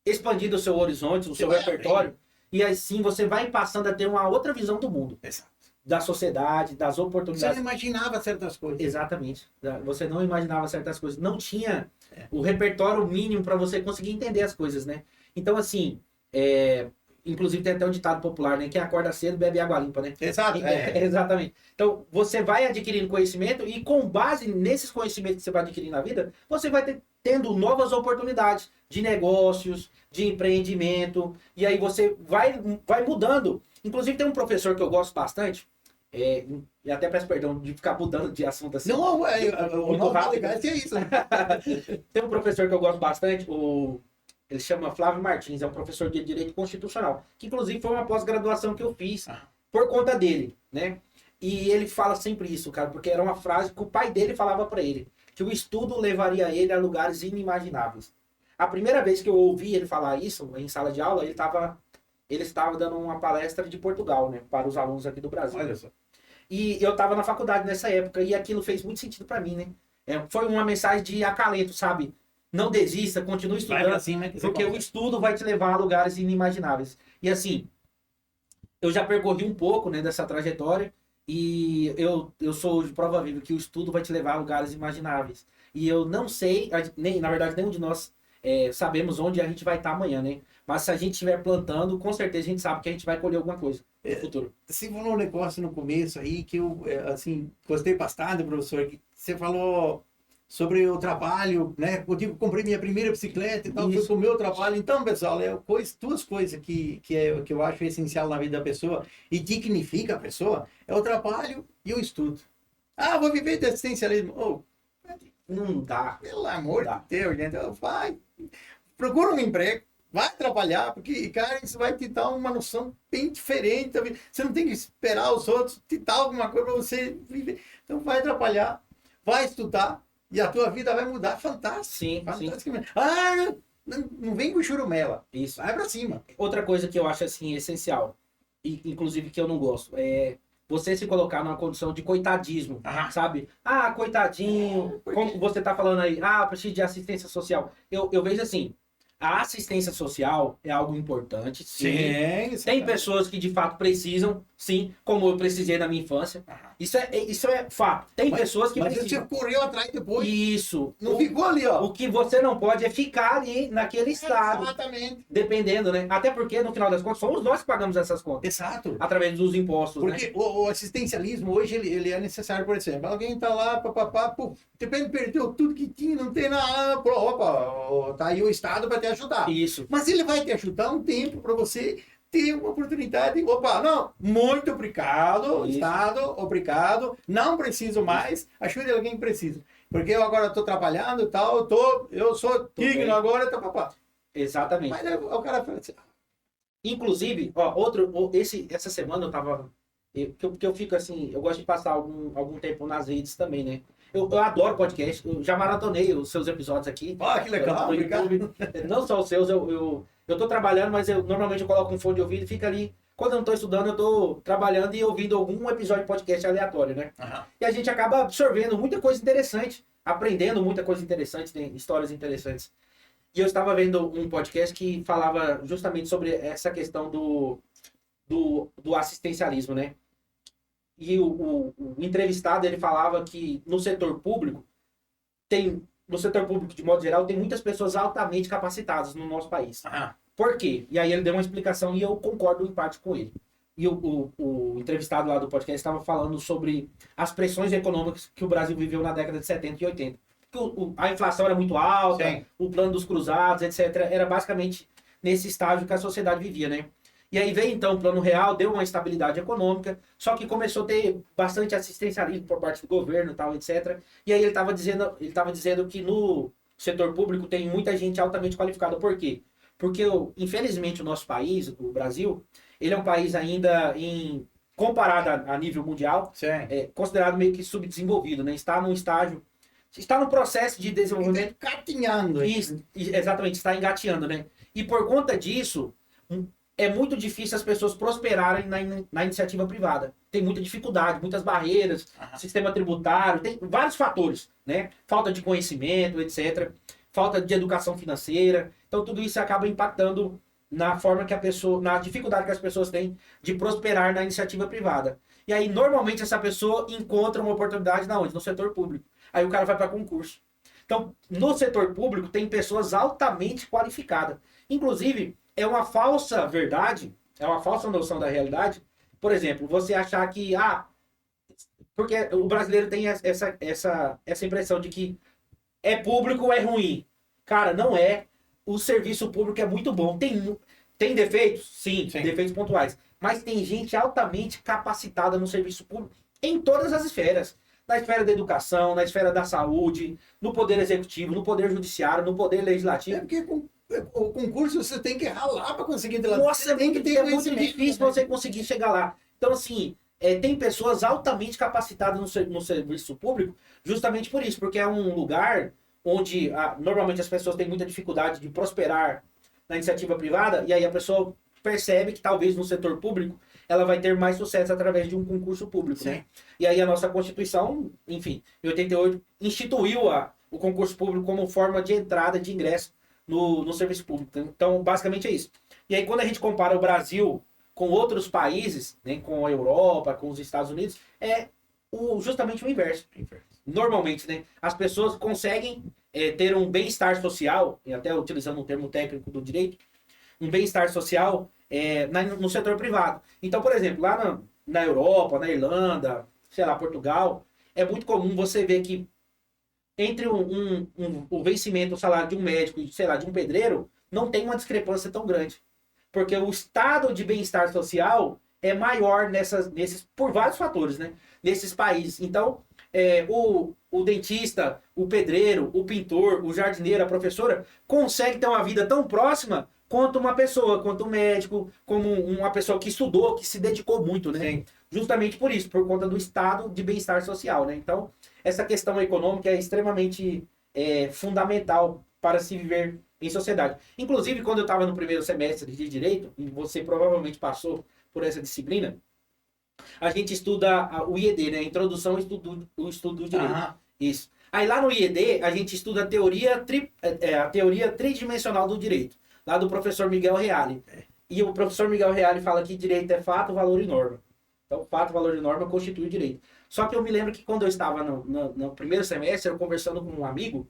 expandindo o seu horizonte, o seu repertório, e assim você vai passando a ter uma outra visão do mundo. Exato. Da sociedade, das oportunidades. Você não imaginava certas coisas. Exatamente. Você não imaginava certas coisas. Não tinha o repertório mínimo para você conseguir entender as coisas, né? Então, assim, inclusive tem até um ditado popular, né? Quem acorda cedo bebe água limpa, né? Exato. Exatamente. Então, você vai adquirindo conhecimento e com base nesses conhecimentos que você vai adquirindo na vida, você vai tendo novas oportunidades de negócios, de empreendimento, e aí você vai mudando. Inclusive tem um professor que eu gosto bastante, e até peço perdão de ficar mudando de assunto assim. Não, o nome legal é isso. Tem um professor que eu gosto bastante, ele chama Flávio Martins, é um professor de Direito Constitucional, que inclusive foi uma pós-graduação que eu fiz por conta dele, né? E ele fala sempre isso, cara, porque era uma frase que o pai dele falava para ele, que o estudo levaria ele a lugares inimagináveis. A primeira vez que eu ouvi ele falar isso em sala de aula, ele estava dando uma palestra de Portugal, né, para os alunos aqui do Brasil. Olha só. E eu estava na faculdade nessa época e aquilo fez muito sentido para mim, né? Foi uma mensagem de acalento, sabe? Não desista, continue estudando, porque o estudo vai te levar a lugares inimagináveis. E assim, eu já percorri um pouco, né, dessa trajetória e eu sou de prova viva que o estudo vai te levar a lugares imagináveis. E eu não sei, na verdade nenhum de nós sabemos onde a gente vai estar amanhã, né? Mas se a gente estiver plantando, com certeza a gente sabe que a gente vai colher alguma coisa no futuro. Você falou um negócio no começo aí que eu, assim, gostei bastante, professor, que você falou sobre o trabalho, né? Eu comprei minha primeira bicicleta e tal, fui pro meu trabalho. Então, pessoal, duas coisas que eu acho essencial na vida da pessoa e dignifica a pessoa, é o trabalho e o estudo. Vou viver de assistencialismo. Não dá. Pelo amor de Deus, gente. Vai, procura um emprego, vai trabalhar, porque, cara, isso vai te dar uma noção bem diferente. Você não tem que esperar os outros te dar alguma coisa para você viver. Então, vai trabalhar, vai estudar e a tua vida vai mudar. Fantástico. Sim, fantasticamente. Não vem com churumela. Isso. Vai para cima. Outra coisa que eu acho, assim, essencial, e inclusive que eu não gosto, é você se colocar numa condição de coitadismo, sabe? Coitadinho, como você tá falando aí, preciso de assistência social. Eu vejo assim, a assistência social é algo importante, sim. Sim, Tem pessoas que de fato precisam, sim, como eu precisei na minha infância. Isso é fato. Tem pessoas que Mas você precisam. correu atrás depois. Isso. Não ficou ali, ó. O que você não pode é ficar ali naquele estado, Exatamente. dependendo, né? Até porque, no final das contas, somos nós que pagamos essas contas, Exato. através dos impostos, né? Porque o assistencialismo hoje ele é necessário, por exemplo. Alguém tá lá, papapá, pô, de repente perdeu tudo que tinha, não tem nada. Pô, opa, tá aí o Estado para te ajudar. Isso. Mas ele vai te ajudar um tempo para você ter uma oportunidade. Opa, não, muito obrigado, Isso. Estado, obrigado. Não preciso mais, ajude alguém que precisa. Porque eu agora estou trabalhando e tal, eu sou digno bem. agora, tá, papá. Exatamente. Mas aí o cara fala assim, Inclusive, essa semana eu tava. Porque eu fico assim, eu gosto de passar algum tempo nas redes também, né? Eu adoro podcast, eu já maratonei os seus episódios aqui. ó, que legal, no obrigado. YouTube. Não só os seus, eu tô trabalhando, mas eu normalmente eu coloco um fone de ouvido e fica ali. Quando eu não tô estudando, eu tô trabalhando e ouvindo algum episódio de podcast aleatório, né? Aham. E a gente acaba absorvendo muita coisa interessante, aprendendo muita coisa interessante, tem histórias interessantes. E eu estava vendo um podcast que falava justamente sobre essa questão do assistencialismo, né? E o entrevistado, ele falava que no setor público, de modo geral, tem muitas pessoas altamente capacitadas no nosso país. Aham. Por quê? E aí ele deu uma explicação e eu concordo em parte com ele. E o entrevistado lá do podcast estava falando sobre as pressões econômicas que o Brasil viveu na década de 70 e 80. Porque a inflação era muito alta, Sim. o plano dos cruzados, etc. Era basicamente nesse estágio que a sociedade vivia, né? E aí veio então o Plano Real, deu uma estabilidade econômica, só que começou a ter bastante assistencialismo por parte do governo, tal, etc. E aí ele estava dizendo que no setor público tem muita gente altamente qualificada. Por quê? Porque, infelizmente, o nosso país, o Brasil, ele é um país ainda comparado a nível mundial, Sim. considerado meio que subdesenvolvido, né? Está no processo de desenvolvimento. Catinhando. Exatamente, está engateando, né? E por conta disso, é muito difícil as pessoas prosperarem na iniciativa privada. Tem muita dificuldade, muitas barreiras, sistema tributário, tem vários fatores, né? Falta de conhecimento, etc. Falta de educação financeira. Então tudo isso acaba impactando na forma que na dificuldade que as pessoas têm de prosperar na iniciativa privada. E aí, normalmente, essa pessoa encontra uma oportunidade na onde? No setor público. Aí o cara vai para concurso. Então, no setor público, tem pessoas altamente qualificadas. Inclusive, é uma falsa verdade, é uma falsa noção da realidade. Por exemplo, você achar que, porque o brasileiro tem essa impressão de que é público ou é ruim. Cara, não é. O serviço público é muito bom. Tem defeitos? Sim, Sim. defeitos pontuais. Mas tem gente altamente capacitada no serviço público em todas as esferas. Na esfera da educação, na esfera da saúde, no poder executivo, no poder judiciário, no poder É legislativo. porque o concurso você tem que ralar para conseguir de lá. Nossa, Você tem que ter é muito conhecimento, difícil né? você conseguir chegar lá. Então, assim, tem pessoas altamente capacitadas no serviço público justamente por isso, porque é um lugar onde normalmente as pessoas têm muita dificuldade de prosperar na iniciativa privada, e aí a pessoa percebe que talvez no setor público ela vai ter mais sucesso através de um concurso público, né? E aí a nossa Constituição, enfim, em 88, instituiu o concurso público como forma de entrada, de ingresso no serviço público. Então, basicamente é isso. E aí, quando a gente compara o Brasil com outros países, né, com a Europa, com os Estados Unidos, é justamente o inverso. Normalmente, né, as pessoas conseguem ter um bem-estar social, e até utilizando um termo técnico do direito, um bem-estar social no setor privado. Então, por exemplo, lá na Europa, na Irlanda, sei lá, Portugal, é muito comum você ver que entre o vencimento, o salário de um médico e, sei lá, de um pedreiro, não tem uma discrepância tão grande. Porque o estado de bem-estar social é maior por vários fatores, né? Nesses países. Então, o dentista, o pedreiro, o pintor, o jardineiro, a professora, consegue ter uma vida tão próxima quanto uma pessoa, quanto um médico, como uma pessoa que estudou, que se dedicou muito, né? Sim. Justamente por isso, por conta do estado de bem-estar social, né? Então, essa questão econômica é extremamente fundamental para se viver em sociedade. Inclusive, quando eu estava no primeiro semestre de Direito, e você provavelmente passou por essa disciplina, a gente estuda o IED, né? Introdução ao Estudo do Direito. Aham. Isso. Aí lá no IED, a gente estuda a teoria tridimensional do direito, lá do professor Miguel Reale. E o professor Miguel Reale fala que direito é fato, valor e norma. Então, fato, valor e norma constitui o direito. Só que eu me lembro que quando eu estava no primeiro semestre, eu conversando com um amigo,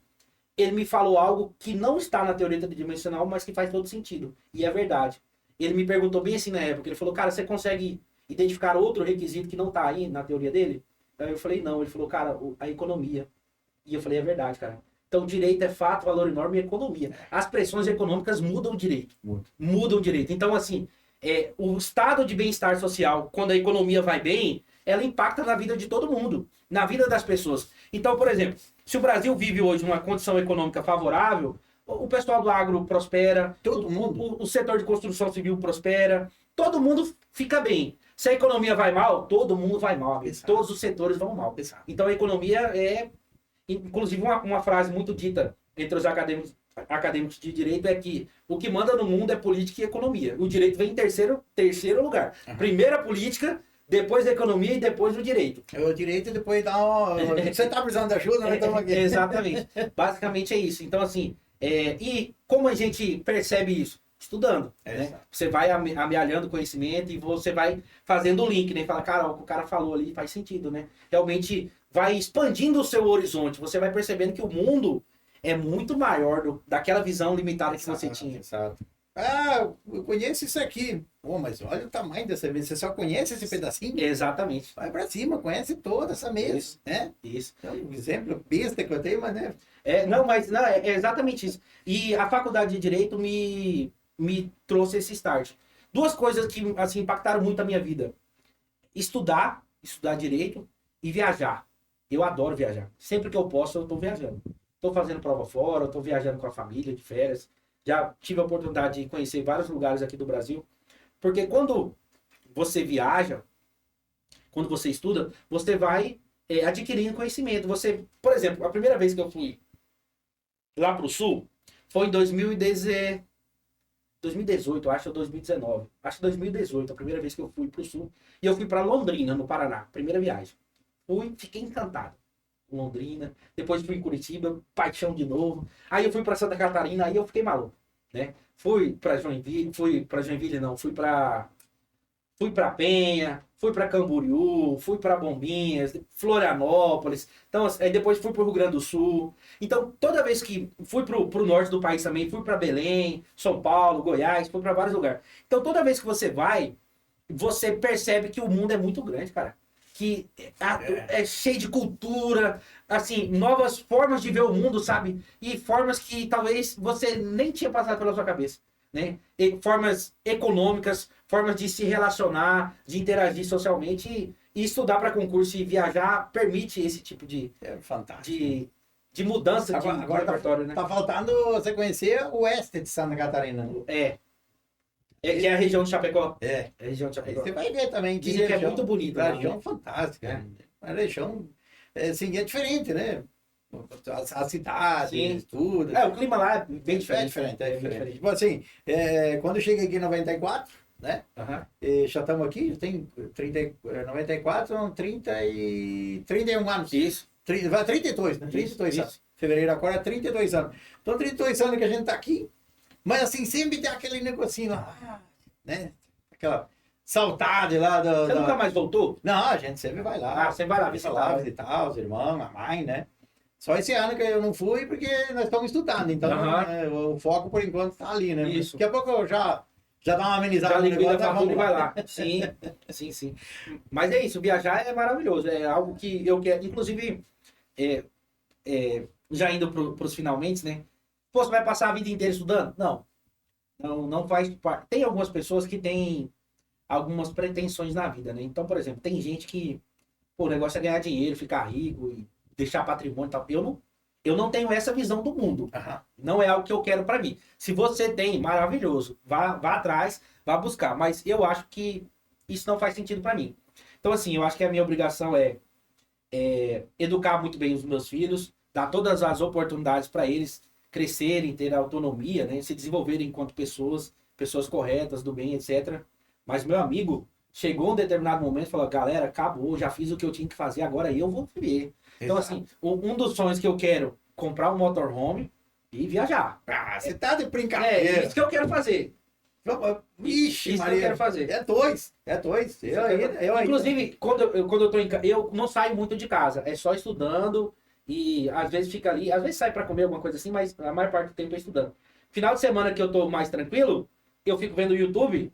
ele me falou algo que não está na teoria tridimensional, mas que faz todo sentido. E é verdade. Ele me perguntou bem assim na época, ele falou, cara, você consegue identificar outro requisito que não está aí na teoria dele? Aí eu falei, não. Ele falou, cara, a economia. E eu falei, é verdade, cara. Então, direito é fato, valor e norma e economia. As pressões econômicas mudam o direito. Mudam o direito. Então, assim, o estado de bem-estar social, quando a economia vai bem, ela impacta na vida de todo mundo, na vida das pessoas. Então, por exemplo, se o Brasil vive hoje uma condição econômica favorável, o pessoal do agro prospera, Todo mundo. o setor de construção civil prospera, todo mundo fica bem. Se a economia vai mal, todo mundo vai mal. Amigo. Todos os setores vão mal. Exato. Então, a economia é... Inclusive, uma frase muito dita entre os acadêmicos de direito é que o que manda no mundo é política e economia. O direito vem em terceiro lugar. Primeiro a política, depois a economia e depois o direito. O direito depois dá uma... Você tá precisando de ajuda, nós estamos aqui. Exatamente. Basicamente é isso. Então, assim, e como a gente percebe isso? Estudando. Né? Você vai amealhando conhecimento e você vai fazendo o link, né? Fala, cara, o que o cara falou ali faz sentido, né? Realmente vai expandindo o seu horizonte. Você vai percebendo que o mundo é muito maior daquela visão limitada que você tinha. Exato. Ah, eu conheço isso aqui. Pô, mas olha o tamanho dessa mesa. Você só conhece esse pedacinho? Exatamente. Vai pra cima, conhece toda essa mesa. Isso. Né? Isso. É um exemplo besta que eu tenho, mas né? Não, é exatamente isso. E a faculdade de Direito me trouxe esse start. Duas coisas que assim, impactaram muito a minha vida. Estudar Direito e viajar. Eu adoro viajar. Sempre que eu posso, eu estou viajando. Estou fazendo prova fora, estou viajando com a família de férias. Já tive a oportunidade de conhecer vários lugares aqui do Brasil. Porque quando você viaja, quando você estuda, você vai adquirindo conhecimento. Você, por exemplo, a primeira vez que eu fui lá para o Sul foi em 2018, acho, ou 2019. Acho que 2018, a primeira vez que eu fui para o Sul. E eu fui para Londrina, no Paraná. Primeira viagem. Fui, fiquei encantado com Londrina. Depois fui em Curitiba, paixão de novo. Aí eu fui para Santa Catarina, aí eu fiquei maluco, né? Fui para Joinville, fui para Penha, fui para Camboriú, fui para Bombinhas, Florianópolis. Então, aí depois fui para o Rio Grande do Sul. Então, toda vez que fui para o norte do país também, fui para Belém, São Paulo, Goiás, fui para vários lugares. Então, toda vez que você vai, você percebe que o mundo é muito grande, cara. Que é cheio de cultura, assim, novas formas de ver o mundo, sabe? E formas que talvez você nem tinha passado pela sua cabeça, né? E formas econômicas, formas de se relacionar, de interagir socialmente e estudar para concurso e viajar permite esse tipo de, fantástico. de mudança agora de repertório, né? Tá faltando você conhecer o oeste de Santa Catarina. Que é a região de Chapecó. É a região de Aí Chapecó. você vai ver também. Dizem que é muito bonito. Uma Né? região fantástica. Uma região, assim, é diferente, né? A cidade, tudo. O clima lá é bem diferente. É diferente. Tipo assim, quando eu cheguei aqui em 94, né? Já estamos aqui, tem 94, são 31 anos. Isso. 32, né? 32 anos. Fevereiro agora é 32 anos. Então, 32 anos que a gente tá aqui, mas assim, sempre tem aquele negocinho lá, né? Aquela saudade lá do... Você nunca mais voltou? Não, a gente sempre vai lá. Você vai lá visitar os irmãos, a mãe, né? Só esse ano que eu não fui porque nós estamos estudando, então o foco por enquanto tá ali, né? Isso. Daqui a pouco eu já dá uma amenizada no negócio, e vai lá. Sim. Mas é isso, viajar é maravilhoso, é algo que eu quero, inclusive, já indo para os finalmente, né? Pô, você vai passar a vida inteira estudando? Não faz parte. Tem algumas pessoas que têm algumas pretensões na vida, né? Então, por exemplo, tem gente que, o negócio é ganhar dinheiro, ficar rico e deixar patrimônio e tal. Eu não tenho essa visão do mundo. Não é algo que eu quero para mim. Se você tem, maravilhoso. Vá atrás, vá buscar. Mas eu acho que isso não faz sentido para mim. Então, assim, eu acho que a minha obrigação é educar muito bem os meus filhos, dar todas as oportunidades para eles crescerem, ter autonomia, né? Se desenvolverem enquanto pessoas corretas, do bem, etc. Mas, meu amigo, chegou um determinado momento e falou, galera, acabou, já fiz o que eu tinha que fazer, agora eu vou viver. Então, Exato. assim, um dos sonhos que eu quero, comprar um motorhome e viajar. Ah, você tá de É brincadeira. isso que eu quero fazer. Vixe, Isso que eu Maria. quero fazer. É dois. Eu ainda. Inclusive, quando eu tô em casa, eu não saio muito de casa, é só estudando e às vezes fica ali, às vezes sai pra comer alguma coisa assim, mas a maior parte do tempo é estudando. Final de semana que eu tô mais tranquilo, eu fico vendo o YouTube,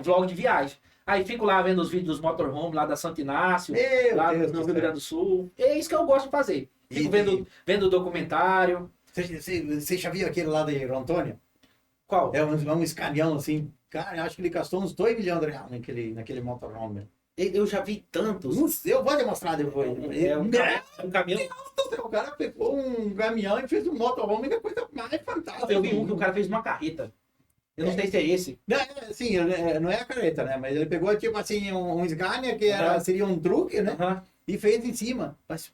vlog de viagem. Aí fico lá vendo os vídeos dos motorhome lá da Santo Inácio, Meu lá Deus no do Rio céu. Grande do Sul. É isso que eu gosto de fazer. Fico vendo documentário. Você já viu aquele lá de Rondônia? Qual? É um escaneão assim. Cara, eu acho que ele gastou uns 2 milhões de reais naquele motorhome. Eu já vi tantos. Não sei, eu vou demonstrar depois. É um caminhão. O cara pegou um caminhão e fez um motorhome, que é a coisa mais fantástica. Eu vi um que o cara fez uma carreta. Eu não sei se é esse. Não, sim, não é a carreta, né? Mas ele pegou, tipo assim, um Scania, que Aham. seria um truque, né? Aham. E fez em cima. Mas,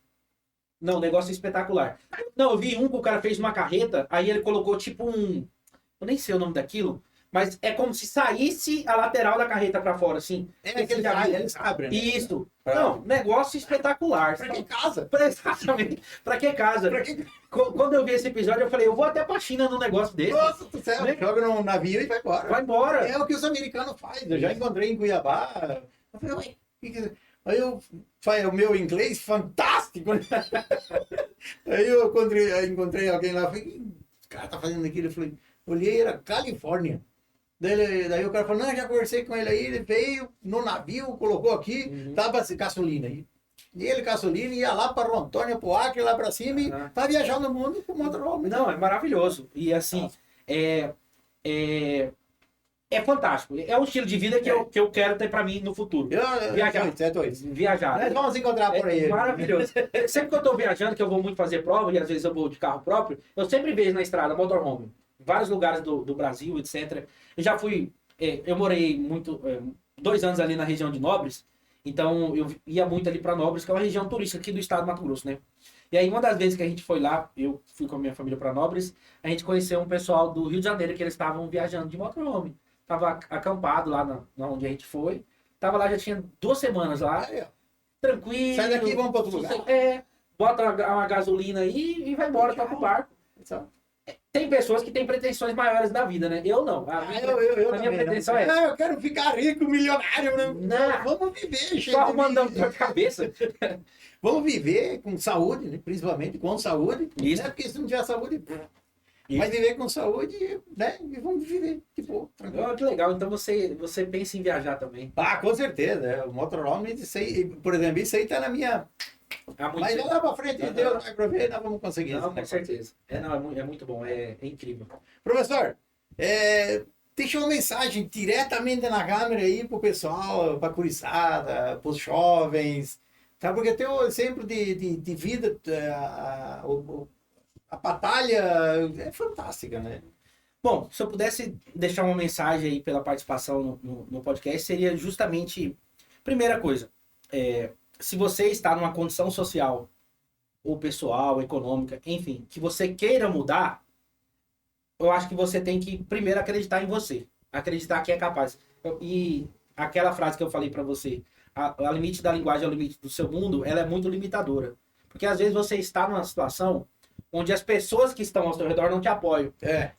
Não, negócio espetacular. Não, eu vi um que o cara fez uma carreta, aí ele colocou tipo um. Eu nem sei o nome daquilo, mas é como se saísse a lateral da carreta pra fora, assim. aquele já viu? eles abrem, né? Isso. Pra- Não, negócio espetacular. Pra que casa? Exatamente. Pra que casa? Pra que... Quando eu vi esse episódio, eu falei, eu vou até pra China num negócio desse. Nossa do céu, Né? joga num navio e vai embora. Vai embora. É o que os americanos fazem. Eu já encontrei em Cuiabá. Eu falei, ué, aí o meu inglês fantástico. Aí eu encontrei alguém lá, falei, o cara tá fazendo aquilo? Eu falei, olhei, era Califórnia. Daí o cara falou, não, já conversei com ele aí, ele veio no navio, colocou aqui, tava gasolina aí. E ele, gasolina, ia lá para Rondônia, pro Acre, lá para cima, e tá viajando o mundo com motorhome. Não, é maravilhoso. E assim, é fantástico. É um estilo de vida que eu quero ter pra mim no futuro. Viajar. É dois. Viajar. Nós vamos encontrar por aí. É maravilhoso. Sempre que eu tô viajando, que eu vou muito fazer prova, e às vezes eu vou de carro próprio, eu sempre vejo na estrada motorhome. Vários lugares do Brasil, etc. Eu já fui. Eu morei 2 anos ali na região de Nobres, então eu ia muito ali para Nobres, que é uma região turística aqui do estado do Mato Grosso, né? E aí, uma das vezes que a gente foi lá, eu fui com a minha família para Nobres, a gente conheceu um pessoal do Rio de Janeiro que eles estavam viajando de motorhome. Tava acampado lá onde a gente foi. Tava lá, já tinha 2 semanas lá, Aí, ó. tranquilo. Sai daqui e vamos para outro lugar. Bota uma gasolina aí e vai embora, toca o barco. Tem pessoas que têm pretensões maiores da vida, né? Eu não. A minha também, pretensão não. é essa. Eu quero ficar rico, milionário. Não. Vamos viver, gente. Só arrumando dor de cabeça. Vamos viver com saúde, né? Principalmente com saúde. Isso. Né? Porque se não tiver saúde, Isso. mas viver com saúde, né? E vamos viver, tipo, tranquilo. Oh, que legal. Então você pensa em viajar também. Ah, com certeza. O motorhome, isso aí, por exemplo, isso aí tá na minha... Há muito Mas tempo. lá pra frente, Deus vai prover, nós vamos conseguir. Não, esse com certeza. É muito bom. É incrível. Professor, deixa uma mensagem diretamente na câmera aí pro pessoal, pra curiçada, pros jovens, tá? Porque teu exemplo de vida, a batalha é fantástica, né? Bom, se eu pudesse deixar uma mensagem aí pela participação no podcast, seria justamente, primeira coisa, se você está numa condição social, ou pessoal, econômica, enfim, que você queira mudar, eu acho que você tem que primeiro acreditar em você, acreditar que é capaz. E aquela frase que eu falei para você, a limite da linguagem é o limite do seu mundo, ela é muito limitadora. Porque às vezes você está numa situação onde as pessoas que estão ao seu redor não te apoiam.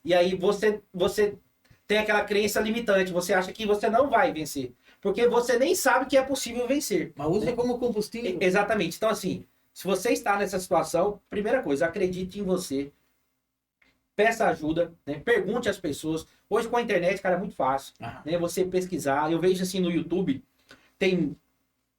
E aí você tem aquela crença limitante, você acha que você não vai vencer. Porque você nem sabe que é possível vencer. Mas usa como combustível. Exatamente. Então, assim, se você está nessa situação, primeira coisa, acredite em você. Peça ajuda, né? Pergunte às pessoas. Hoje com a internet, cara, é muito fácil. Né? Você pesquisar. Eu vejo assim no YouTube, tem,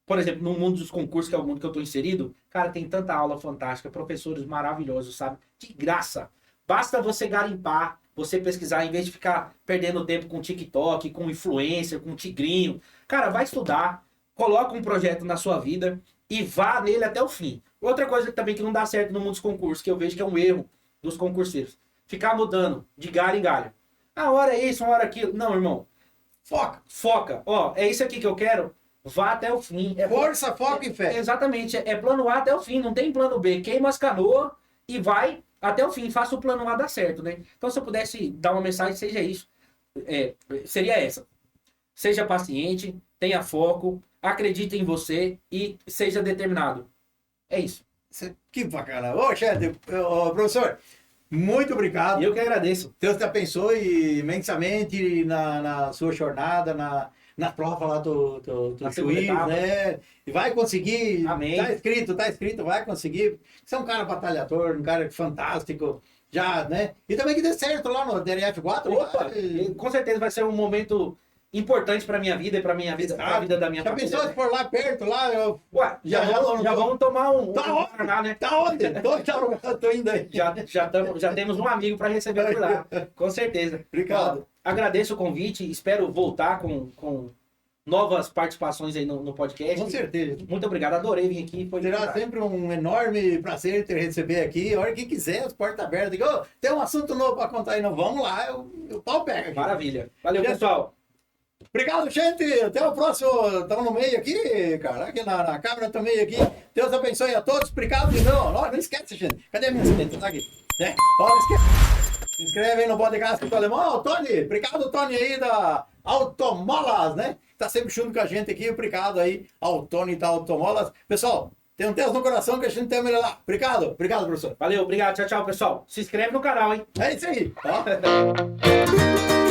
por exemplo, no mundo dos concursos, que é o mundo que eu estou inserido, cara, tem tanta aula fantástica, professores maravilhosos, sabe? De graça. Basta você garimpar, você pesquisar, em vez de ficar perdendo tempo com TikTok, com influencer, com tigrinho. Cara, vai estudar, coloca um projeto na sua vida e vá nele até o fim. Outra coisa também que não dá certo no mundo dos concursos, que eu vejo que é um erro dos concurseiros. Ficar mudando de galho em galho. Uma hora é isso, uma hora aquilo. Não, irmão. Foca. Ó, é isso aqui que eu quero. Vá até o fim. Força, foco e fé. Exatamente. É plano A até o fim. Não tem plano B. Queima as canoas e vai até o fim. Faça o plano A dar certo, né? Então, se eu pudesse dar uma mensagem, seja isso. Seria essa. seja paciente, tenha foco, acredite em você e seja determinado. É isso. Que bacana. Ô, chefe, ô, professor, muito obrigado. E eu que agradeço. Deus te abençoe imensamente na sua jornada, na prova lá do Na segunda juiz, etapa. né? E vai conseguir. Amém. Tá escrito, vai conseguir. Você é um cara batalhador, um cara fantástico, já, né? E também que dê certo lá no DRF4. Opa, lá, e- com certeza vai ser um momento importante para minha vida e para minha vida, pra vida da minha Já família. pensou se for lá perto, lá, eu... Ué, já vamos tomar um Tá onde? Guaraná, né? Tá onde? Tô indo aí. Já temos um amigo para receber por lá, com certeza. Obrigado. Agradeço o convite, espero voltar com novas participações aí no podcast. Com certeza. Muito obrigado, adorei vir aqui. Foi de Será verdade. sempre um enorme prazer te receber aqui. A hora que quiser, as portas abertas. Digo, "Ô, tem um assunto novo para contar aí, não? Vamos lá, o pau pega. Aqui. Maravilha. Valeu, Gente, pessoal. Obrigado, gente. Até o próximo. Estamos no meio aqui, cara. Aqui na câmera também aqui. Deus abençoe a todos. Obrigado de novo. Não esquece, gente. Cadê a minha assistente? Tá aqui. Né? Ó, não esquece. Se inscreve aí no podcast do Alemão. Tony, obrigado, Tony, aí da Automolas, né? Tá sempre junto com a gente aqui. Obrigado aí ao Tony da Automolas. Pessoal, tem um Deus no coração que a gente tem que melhorar. Obrigado, professor. Valeu, obrigado. Tchau, tchau, pessoal. Se inscreve no canal, hein? É isso aí. Ó.